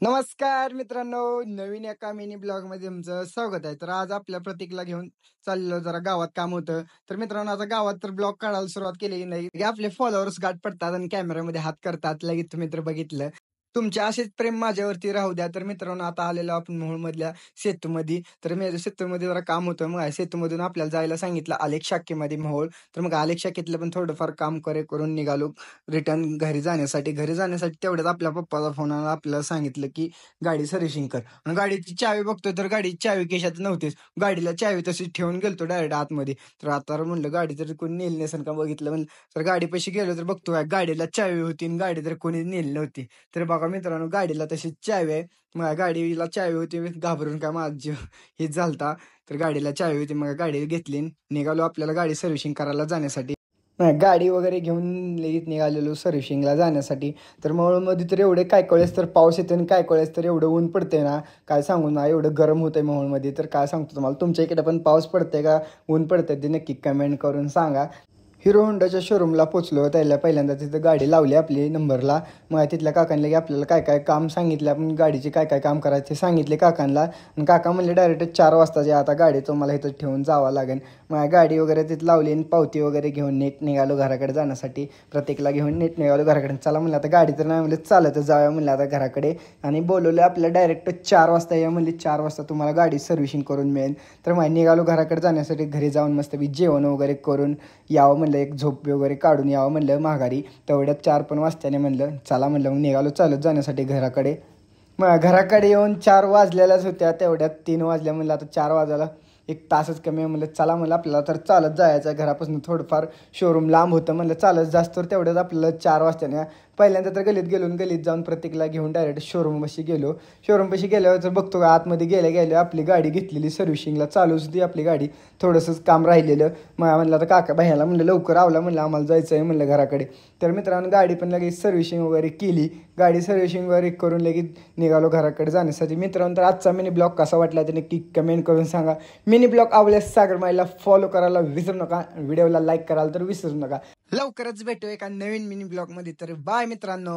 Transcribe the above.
नमस्कार मित्रांनो, नवीन एका मिनी ब्लॉगमध्ये तुमचं स्वागत आहे. तर आज आपल्या प्रतीकला घेऊन चाललेलो, जरा गावात काम होतं. तर मित्रांनो, आता गावात तर ब्लॉग काढायला सुरुवात केली नाही की आपले फॉलोअर्स गाठ पडतात आणि कॅमेऱ्यामध्ये हात करतात. लगेच तुम्ही तर बघितलं. तुमचे असेच प्रेम माझ्यावरती राहू द्या. तर मित्रांनो, आता आलेलो आपण मोहोळमधल्या सेतूमध्ये. तर मी सेतूमध्ये जरा काम होतं. मग सेतूमधून आपल्याला जायला सांगितलं आलेख शाखेमध्ये मोहोळ. तर मग आलेख शाखेतलं पण थोडंफार काम करून निघालो रिटर्न घरी जाण्यासाठी. घरी जाण्यासाठी तेवढ्यात आपल्या पप्पाचा फोन आला. आपल्याला सांगितलं की गाडी सर्व्हिसिंग कर. आणि गाडीची चावी बघतोय तर गाडीची चावी खिशात नव्हतीच. गाडीला चावी तशीच ठेवून गेलतो डायरेक्ट आतमध्ये. तर आता म्हणलं गाडी तर कोणी नेली नसेल का बघितलं. म्हणलं तर गाडीपाशी गेलो तर बघतो काय गाडीला चावी होती आणि गाडी तर कोणी नेली नव्हती. तर बघा मित्रांनो, गाडीला तशी चावी आहे. मग गाडीला चावी होती. मी घाबरून काय माझा जीव हेच झालता. तर गाडीला चावी होती. मग गाडी घेतली. निघालो आपल्याला गाडी सर्व्हिसिंग करायला जाण्यासाठी. नाही, गाडी वगैरे घेऊन लगेच निघालेलो सर्व्हिसिंगला जाण्यासाठी. तर मोहोळमध्ये तर एवढे काय कळेस तर पाऊस येते आणि काय कळेस तर एवढं ऊन पडते ना, काय सांगू ना, एवढं गरम होतंय मोहोळमध्ये. तर काय सांगतो तुम्हाला, तुमच्या इकडे पण पाऊस पडते का ऊन पडते ते नक्की कमेंट करून सांगा. हिरो होंडाच्या शोरूमला पोचलो. त्याला पहिल्यांदा तिथं गाडी लावली आपली नंबरला. मग तिथल्या काकांना की आपल्याला काय काय काम सांगितलं, आपण गाडीचे काय काय काम करायचे सांगितले काकांना. आणि काका म्हणले डायरेक्ट 4 वाजताची आता गाडी तुम्हाला इथं ठेवून जावं लागेल. मग गाडी वगैरे तिथं लावली आणि पावती वगैरे घेऊन नीट निघालो घराकडे जाण्यासाठी. प्रत्येकला घेऊन नीट निघालो घराकडे. चला म्हणलं आता गाडी तर नाही म्हणलं चालतच जाऊया म्हणलं आता घराकडे. आणि बोलवलं आपल्याला डायरेक्ट 4 वाजता या म्हणले. 4 वाजता तुम्हाला गाडी सर्व्हिसिंग करून मिळेल. तर मग निघालो घराकडे जाण्यासाठी. घरी जाऊन मस्त जेवण वगैरे करून यावं म्हणलं, एक झोप वगैरे काढून यावं म्हणलं माघारी. तेवढ्यात 4 पण वाजताने म्हणलं चला म्हणलं. मग निघालो चालत जाण्यासाठी घराकडे. मग घराकडे येऊन 4 वाजलेल्याच होत्या. तेवढ्यात 3 वाजल्या. म्हणलं आता 4 वाजायला 1 तासच कमी आहे. म्हणलं चला म्हणलं आपल्याला तर चालत जायचं आहे. घरापासून थोडंफार शोरूम लांब होतं. म्हणलं चालत जास्त तर तेवढ्यात आपल्याला 4 वाजता. पहिल्यांदा तर गलीत गेलो, गलीत जाऊन प्रत्येकला घेऊन डायरेक्ट शोरूमपाशी गेलो. शोरूमपाशी गेल्यावर तर बघतो का आतमध्ये गेल्या आपली गाडी घेतलेली सर्व्हिसिंगला चालूच होती आपली गाडी. थोडंसंच काम राहिलेलं. मग म्हणलं आता काका भैयाला म्हणलं लवकर आवला म्हणलं, आम्हाला जायचं आहे म्हणलं घराकडे. तर मित्रांनो, गाडी पण लगेच सर्व्हिसिंग वगैरे केली. गाडी सर्व्हिसिंग वगैरे करून लगेच निघालो घराकडे जाण्यासाठी. मित्रांनो, तर आजचा मिनी ब्लॉग कसा वाटला ते नक्की कमेंट करून सांगा. मिनी ब्लॉग आवडल्यास सागर माईला फॉलो करायला विसरू नका. व्हिडिओला लाईक करायला तर विसरू नका. लवकरच भेटू एका नवीन मिनी ब्लॉगमध्ये. तर बाय मित्रांनो.